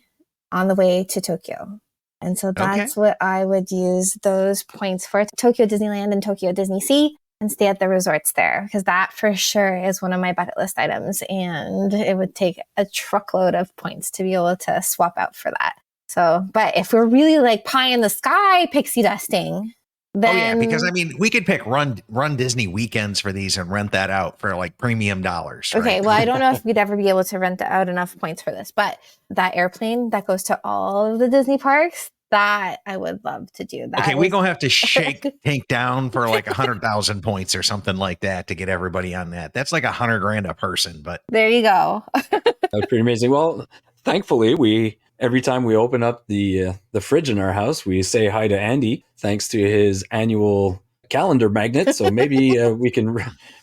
on the way to Tokyo. And so that's what I would use those points for. Tokyo Disneyland and Tokyo Disney Sea, and stay at the resorts there, because that for sure is one of my bucket list items. And it would take a truckload of points to be able to swap out for that. So, but if we're really like pie in the sky pixie dusting, then... because I mean, we could pick Run Disney weekends for these and rent that out for like premium dollars. Right? Okay, well, I don't know if we'd ever be able to rent out enough points for this, but that airplane that goes to all of the Disney parks, that I would love to do. That we're going to have to shake Tank down for like 100,000 points or something like that to get everybody on that. That's like $100,000 a person, but there you go. That's pretty amazing. Well, thankfully, every time we open up the fridge in our house, we say hi to Andy, thanks to his annual calendar magnet. So maybe we can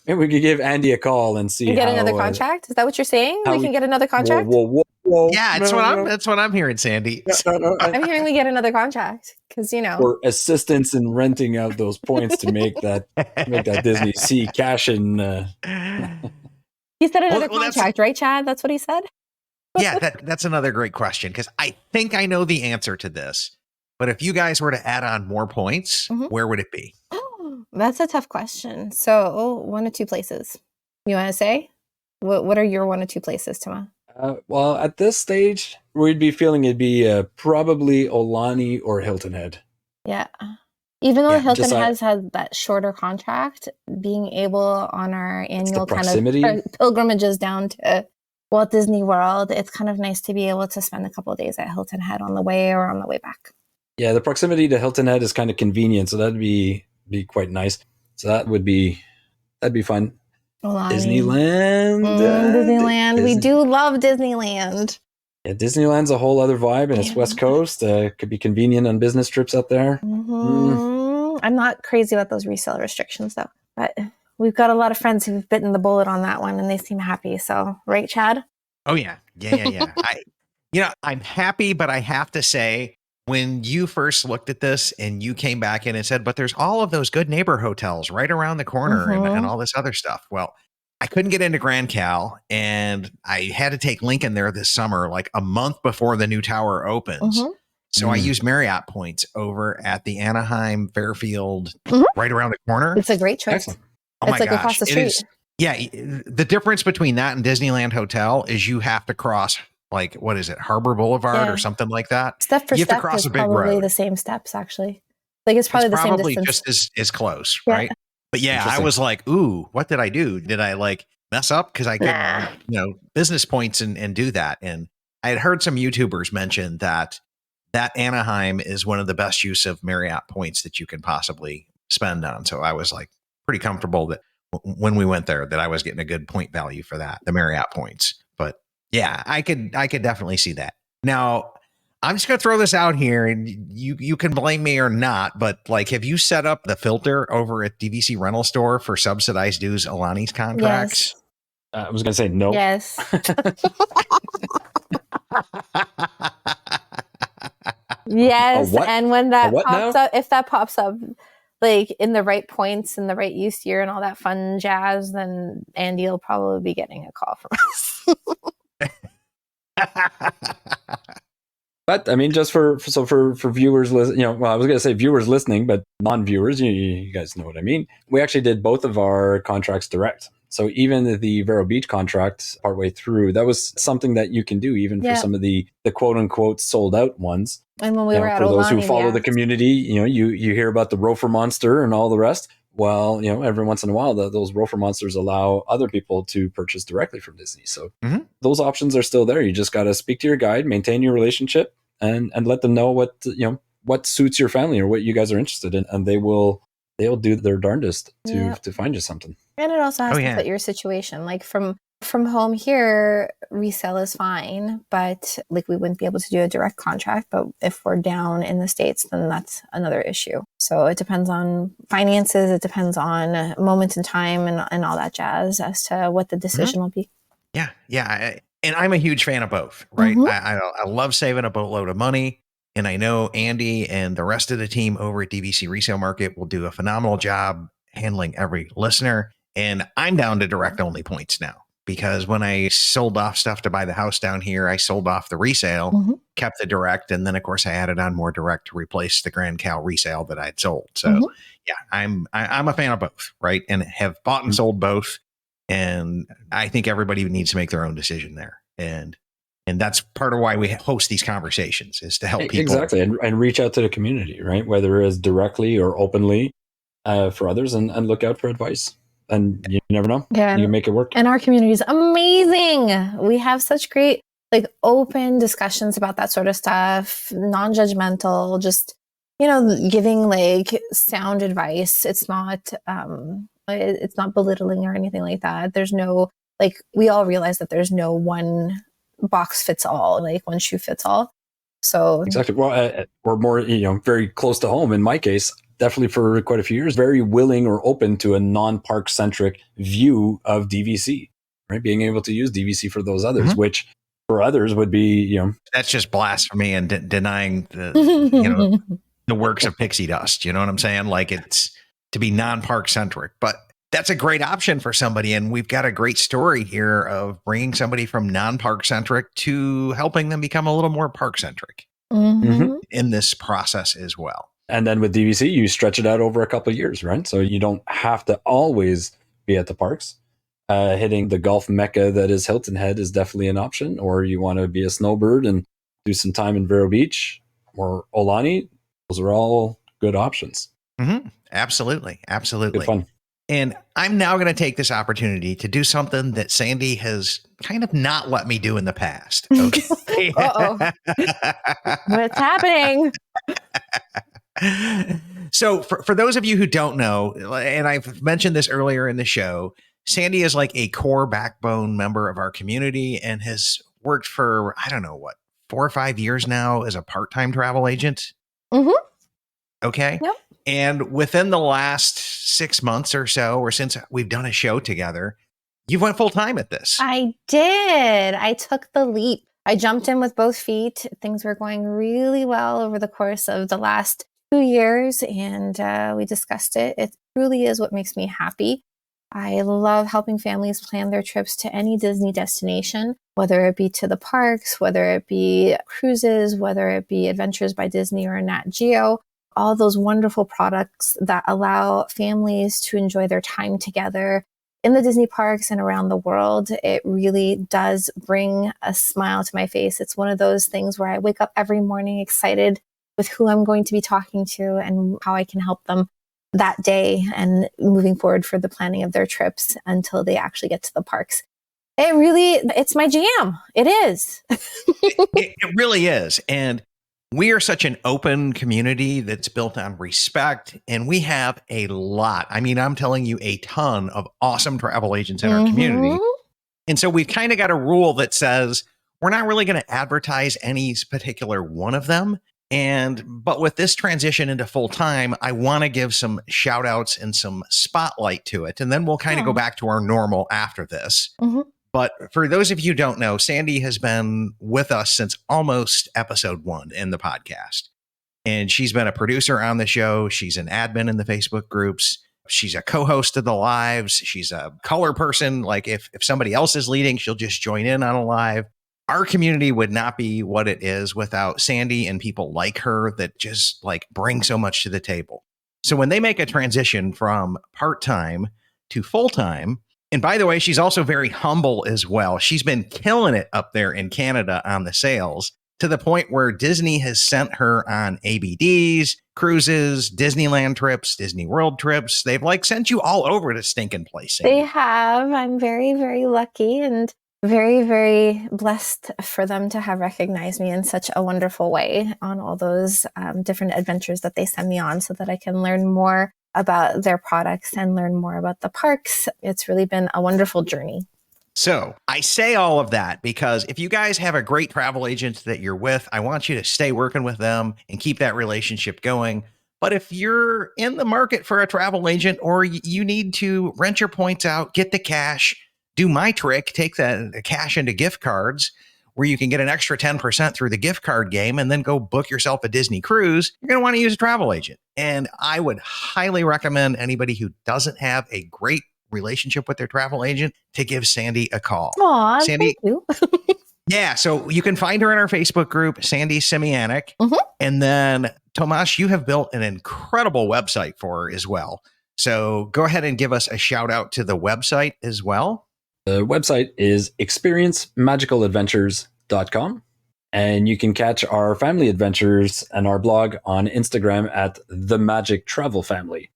give Andy a call and see. Get another contract. Is that what you're saying? We can get another contract. Whoa. Yeah, that's what I'm hearing, Sandy. I'm hearing we get another contract because for assistance in renting out those points to make that Disney Sea cash in. He said another contract, right, Chad? That's what he said. Yeah, that's another great question, because I think I know the answer to this. But if you guys were to add on more points, where would it be? That's a tough question. So 1 or 2 places. You want to say? What are your 1 or 2 places, Toma? Well, at this stage, we'd be feeling it'd be probably Aulani or Hilton Head. Yeah. Even though Hilton has had that shorter contract, being able on our annual kind of pilgrimages down to Walt Disney World, it's kind of nice to be able to spend a couple of days at Hilton Head on the way or on the way back. Yeah, the proximity to Hilton Head is kind of convenient, so that'd be quite nice. So that'd be fun. Aulani. Disneyland. Disneyland. We do love Disneyland. Yeah, Disneyland's a whole other vibe, and it's West Coast. Could be convenient on business trips up there. I'm not crazy about those resale restrictions, though. But we've got a lot of friends who've bitten the bullet on that one, and they seem happy. So, right, Chad? Oh, yeah. I'm happy, but I have to say, when you first looked at this and you came back in and said, but there's all of those good neighbor hotels right around the corner and all this other stuff. Well, I couldn't get into Grand Cal, and I had to take Lincoln there this summer, like a month before the new tower opens. So I used Marriott points over at the Anaheim Fairfield right around the corner. It's a great choice. Excellent. Oh my gosh. Across the street. Yeah. The difference between that and Disneyland Hotel is you have to cross, like, what is it, Harbor Boulevard or something like that? Step for you step have to cross is a big probably road. the same steps, actually. Like, it's probably the same distance. Probably just as close, right? But yeah, I was like, ooh, what did I do? Did I like mess up? Because I could, business points and do that. And I had heard some YouTubers mention that Anaheim is one of the best use of Marriott points that you can possibly spend on. So I was like pretty comfortable that when we went there that I was getting a good point value for that, the Marriott points. But yeah, I could definitely see that. Now, I'm just going to throw this out here, and you can blame me or not, but like, have you set up the filter over at DVC Rental Store for subsidized dues Alani's contracts? Yes. I was going to say no. Yes. Yes. And when that pops up, if that pops up like in the right points and the right use year and all that fun jazz, then Andy will probably be getting a call from us. But I mean, just for viewers, I was going to say viewers listening, but non-viewers, you guys know what I mean. We actually did both of our contracts direct. So even the Vero Beach contract partway through, that was something that you can do even for some of the quote unquote sold out ones. And when we were at for those Olani, who follow the community, you hear about the Rofer Monster and all the rest. Well, every once in a while, those Rofer Monsters allow other people to purchase directly from Disney. So those options are still there. You just got to speak to your guide, maintain your relationship, and let them know what suits your family or what you guys are interested in, and they'll do their darndest to find you something. And it also has to fit your situation. Like from home here, resale is fine, but like we wouldn't be able to do a direct contract. But if we're down in the States, then that's another issue. So it depends on finances. It depends on moment in time and all that jazz as to what the decision will be. Yeah. Yeah. And I'm a huge fan of both, right? I love saving a boatload of money. And I know Andy and the rest of the team over at DVC Resale Market will do a phenomenal job handling every listener. And I'm down to direct only points now, because when I sold off stuff to buy the house down here, I sold off the resale, kept the direct. And then of course I added on more direct to replace the Grand Cal resale that I'd sold. So yeah, I'm a fan of both, right? And have bought and sold both. And I think everybody needs to make their own decision there. And that's part of why we host these conversations, is to help people. Exactly. And reach out to the community, right? Whether it's directly or openly for others, and look out for advice. And you never know. Yeah. You make it work. And our community is amazing. We have such great, like, open discussions about that sort of stuff, non-judgmental, just, giving like sound advice. It's not belittling or anything like that. There's no, like, we all realize that there's no one box fits all, like one shoe fits all. So exactly. Well, we're more, very close to home. In my case, definitely for quite a few years, very willing or open to a non-park centric view of DVC, right? Being able to use DVC for those others, which for others would be, that's just blasphemy and denying the, the works of pixie dust. You know what I'm saying? Like, it's to be non-park centric, but that's a great option for somebody. And we've got a great story here of bringing somebody from non-park centric to helping them become a little more park centric in this process as well. And then with DVC, you stretch it out over a couple of years, right? So you don't have to always be at the parks. Hitting the golf mecca that is Hilton Head is definitely an option. Or you want to be a snowbird and do some time in Vero Beach or Olani. Those are all good options. Absolutely. Absolutely. Good fun. And I'm now going to take this opportunity to do something that Sandy has kind of not let me do in the past. Okay. Uh-oh. What's happening? So for those of you who don't know, and I've mentioned this earlier in the show, Sandy is like a core backbone member of our community and has worked for, I don't know what, 4 or 5 years now as a part-time travel agent. Mm-hmm. Okay. Yep. And within the last 6 months or so, or since we've done a show together, you went full time at this. I did. I took the leap. I jumped in with both feet. Things were going really well over the course of the last 2 years, and we discussed it. It truly is what makes me happy. I love helping families plan their trips to any Disney destination, whether it be to the parks, whether it be cruises, whether it be Adventures by Disney or Nat Geo. All those wonderful products that allow families to enjoy their time together in the Disney parks and around the world. It really does bring a smile to my face. It's one of those things where I wake up every morning excited with who I'm going to be talking to and how I can help them that day and moving forward for the planning of their trips until they actually get to the parks. It's my jam. It is. It really is. And we are such an open community that's built on respect, and we have a lot. I mean, I'm telling you, a ton of awesome travel agents in our community. And so we've kind of got a rule that says we're not really going to advertise any particular one of them. But with this transition into full time, I want to give some shout outs and some spotlight to it. And then we'll kind of go back to our normal after this. But for those of you who don't know, Sandy has been with us since almost episode 1 in the podcast. And she's been a producer on the show. She's an admin in the Facebook groups. She's a co-host of the lives. She's a color person. Like if somebody else is leading, she'll just join in on a live. Our community would not be what it is without Sandy and people like her that just like bring so much to the table. So when they make a transition from part-time to full-time, and by the way, she's also very humble as well. She's been killing it up there in Canada on the sales to the point where Disney has sent her on ABDs, cruises, Disneyland trips, Disney World trips. They've like sent you all over the stinking place. Sandy. They have. I'm very, very lucky and very, very blessed for them to have recognized me in such a wonderful way on all those different adventures that they send me on so that I can learn more about their products and learn more about the parks. It's really been a wonderful journey. So I say all of that because if you guys have a great travel agent that you're with, I want you to stay working with them and keep that relationship going. But if you're in the market for a travel agent or you need to rent your points out, get the cash, do my trick, take the cash into gift cards where you can get an extra 10% through the gift card game and then go book yourself a Disney cruise, you're going to want to use a travel agent. And I would highly recommend anybody who doesn't have a great relationship with their travel agent to give Sandy a call. Aw, Sandy, thank you. yeah, so you can find her in our Facebook group, Sandy Simianic. And then, Tomas, you have built an incredible website for her as well. So go ahead and give us a shout out to the website as well. The website is experiencemagicaladventures.com. And you can catch our family adventures and our blog on Instagram at The Magic Travel Family,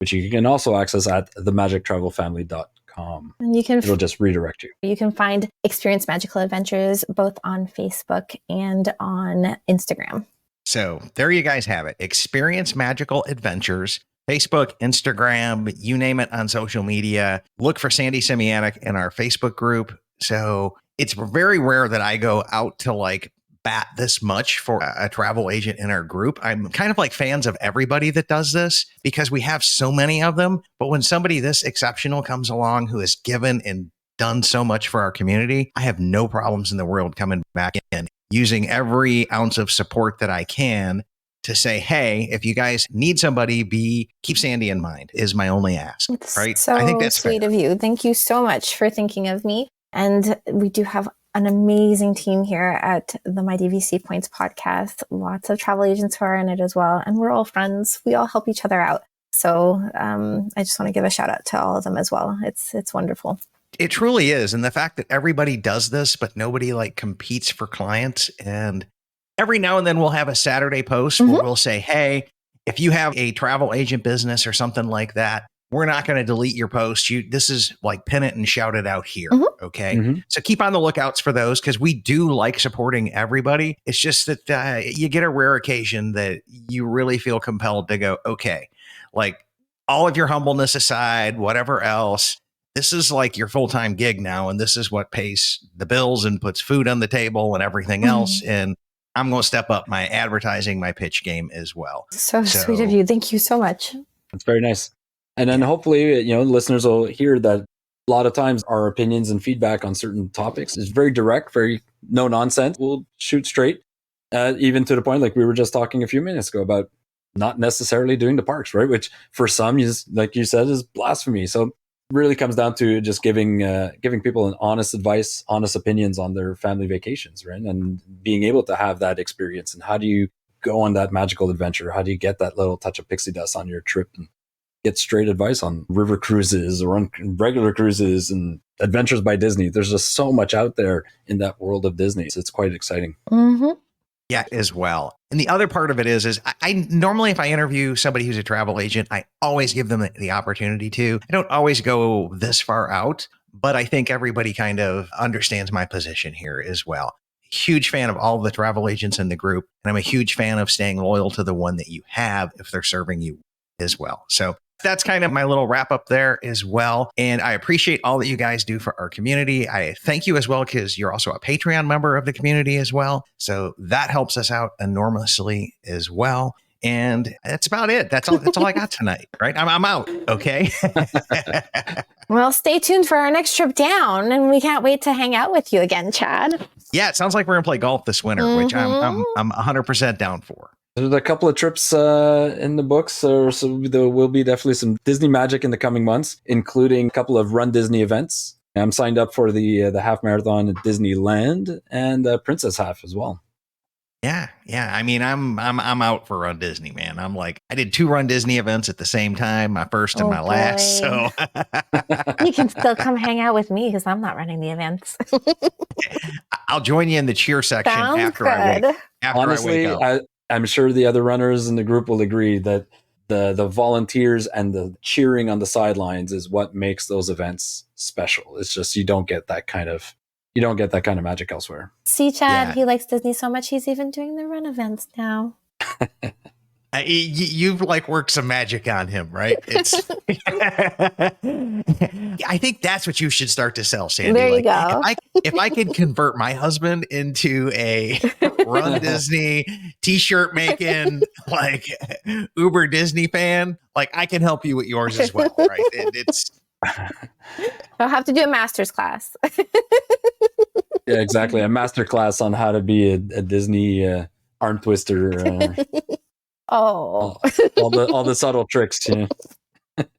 which you can also access at themagictravelfamily.com. And It'll just redirect you. You can find Experience Magical Adventures both on Facebook and on Instagram. So there you guys have it. Experience Magical Adventures. Facebook, Instagram, you name it on social media. Look for Sandy Simianic in our Facebook group. So it's very rare that I go out to like bat this much for a travel agent in our group. I'm kind of like fans of everybody that does this because we have so many of them. But when somebody this exceptional comes along who has given and done so much for our community, I have no problems in the world coming back in, using every ounce of support that I can to say, hey, if you guys need somebody, keep Sandy in mind is my only ask. It's right? so I think that's sweet fair. of you. Thank you so much for thinking of me. And we do have an amazing team here at the My DVC Points podcast. Lots of travel agents who are in it as well. And we're all friends. We all help each other out. So I just want to give a shout out to all of them as well. It's wonderful. It truly is. And the fact that everybody does this, but nobody like competes for clients. And every now and then we'll have a Saturday post where we'll say, hey, if you have a travel agent business or something like that, we're not going to delete your post. This is like pin it and shout it out here. Okay. So keep on the lookouts for those because we do like supporting everybody. It's just that you get a rare occasion that you really feel compelled to go, okay, like all of your humbleness aside, whatever else, this is like your full-time gig now, and this is what pays the bills and puts food on the table and everything else. And I'm going to step up my advertising, my pitch game as well. So sweet of you. Thank you so much. That's very nice. And then hopefully, listeners will hear that a lot of times our opinions and feedback on certain topics is very direct, very no nonsense. We'll shoot straight, even to the point like we were just talking a few minutes ago about not necessarily doing the parks, right? Which for some, like you said, is blasphemy. So it really comes down to just giving people an honest advice, honest opinions on their family vacations, right? And being able to have that experience. And how do you go on that magical adventure? How do you get that little touch of pixie dust on your trip and get straight advice on river cruises or on regular cruises and Adventures by Disney? There's just so much out there in that world of Disney. So it's quite exciting. Mm-hmm. Yeah, as well. And the other part of it is I normally, if I interview somebody who's a travel agent, I always give them the opportunity to. I don't always go this far out, but I think everybody kind of understands my position here as well. Huge fan of all the travel agents in the group. And I'm a huge fan of staying loyal to the one that you have if they're serving you as well. So that's kind of my little wrap up there as well. And I appreciate all that you guys do for our community. I thank you as well because you're also a Patreon member of the community as well. So that helps us out enormously as well. And that's about it. That's all I got tonight, right? I'm out. Okay. Well, stay tuned for our next trip down, and we can't wait to hang out with you again, Chad. Yeah, it sounds like we're gonna play golf this winter, which I'm 100% down for. There's a couple of trips in the books, so there will be definitely some Disney magic in the coming months, including a couple of Run Disney events. I'm signed up for the half marathon at Disneyland and Princess Half as well. Yeah. I mean, I'm out for Run Disney, man. I'm like, I did 2 Run Disney events at the same time, my first and my last. So you can still come hang out with me because I'm not running the events. I'll join you in the cheer section after I wake up. I'm sure the other runners in the group will agree that the volunteers and the cheering on the sidelines is what makes those events special. It's just you don't get that kind of magic elsewhere. See, Chad, he likes Disney so much he's even doing the run events now. You've like worked some magic on him, right? It's I think that's what you should start to sell, Sandy. There you go. If I could convert my husband into a Run Disney t-shirt making like Uber Disney fan, like I can help you with yours as well, right? It's I'll have to do a master's class. Yeah, exactly. A master class on how to be a Disney arm twister. All the subtle tricks. Yeah.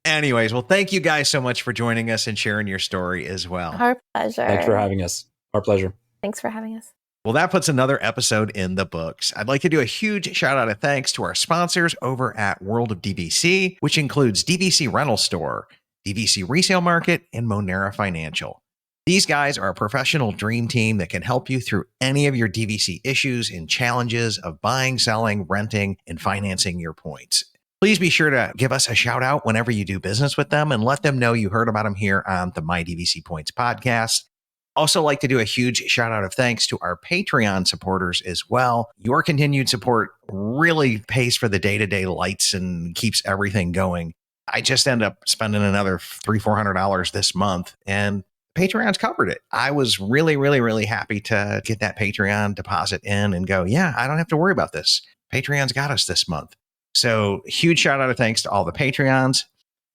Anyways, well, thank you guys so much for joining us and sharing your story as well. Our pleasure. Thanks for having us. Our pleasure. Thanks for having us. Well, that puts another episode in the books. I'd like to do a huge shout out of thanks to our sponsors over at World of DVC, which includes DVC Rental Store, DVC Resale Market, and Monera Financial. These guys are a professional dream team that can help you through any of your DVC issues and challenges of buying, selling, renting, and financing your points. Please be sure to give us a shout out whenever you do business with them and let them know you heard about them here on the My DVC Points podcast. Also like to do a huge shout out of thanks to our Patreon supporters as well. Your continued support really pays for the day-to-day lights and keeps everything going. I just end up spending another $300-400 this month, and Patreon's covered it. I was really, really, really happy to get that Patreon deposit in and go, yeah, I don't have to worry about this. Patreon's got us this month. So huge shout out of thanks to all the Patreons.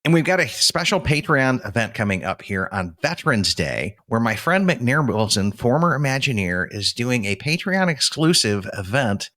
And we've got a special Patreon event coming up here on Veterans Day, where my friend McNair Wilson, former Imagineer, is doing a Patreon exclusive event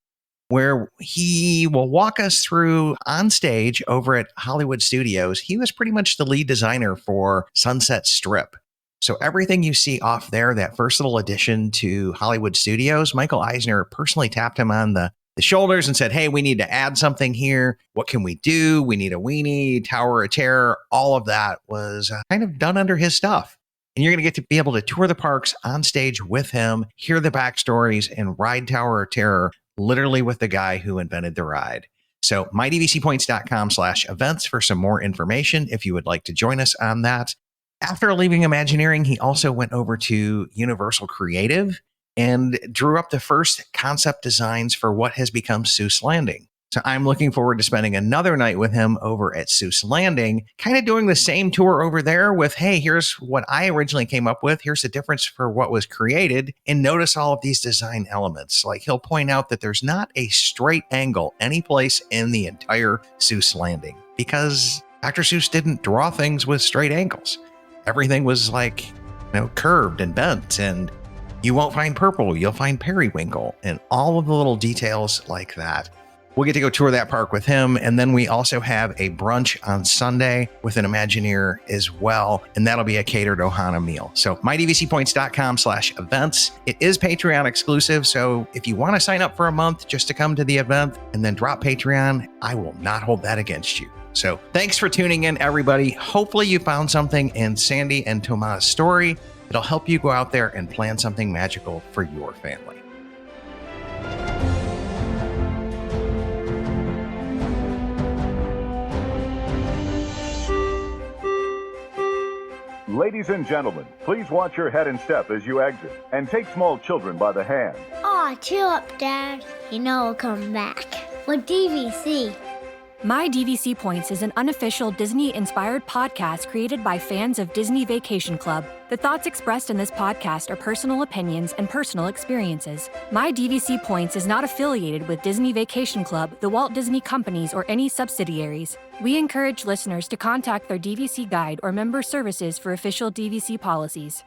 where he will walk us through on stage over at Hollywood Studios. He was pretty much the lead designer for Sunset Strip. So everything you see off there, that first little addition to Hollywood Studios, Michael Eisner personally tapped him on the shoulders and said, hey, we need to add something here. What can we do? We need a weenie, Tower of Terror. All of that was kind of done under his stuff. And you're going to get to be able to tour the parks on stage with him, hear the backstories, and ride Tower of Terror literally with the guy who invented the ride. So mydvcpoints.com/events for some more information if you would like to join us on that. After leaving Imagineering, he also went over to Universal Creative and drew up the first concept designs for what has become Seuss Landing. So I'm looking forward to spending another night with him over at Seuss Landing, kind of doing the same tour over there with, hey, here's what I originally came up with. Here's the difference for what was created. And notice all of these design elements. Like he'll point out that there's not a straight angle any place in the entire Seuss Landing because Dr. Seuss didn't draw things with straight angles. Everything was like, curved and bent, and you won't find purple, you'll find periwinkle, and all of the little details like that. We'll get to go tour that park with him, and then we also have a brunch on Sunday with an Imagineer as well, and that'll be a catered Ohana meal. So mydvcpoints.com/events. It is Patreon exclusive, so if you want to sign up for a month just to come to the event and then drop Patreon, I will not hold that against you. So thanks for tuning in, everybody. Hopefully you found something in Sandy and Toma's story that'll help you go out there and plan something magical for your family. Ladies and gentlemen, please watch your head and step as you exit, and take small children by the hand. Aw, chill up, Dad. You know I'll come back. With DVC. My DVC Points is an unofficial Disney-inspired podcast created by fans of Disney Vacation Club. The thoughts expressed in this podcast are personal opinions and personal experiences. My DVC Points is not affiliated with Disney Vacation Club, the Walt Disney Companies, or any subsidiaries. We encourage listeners to contact their DVC guide or member services for official DVC policies.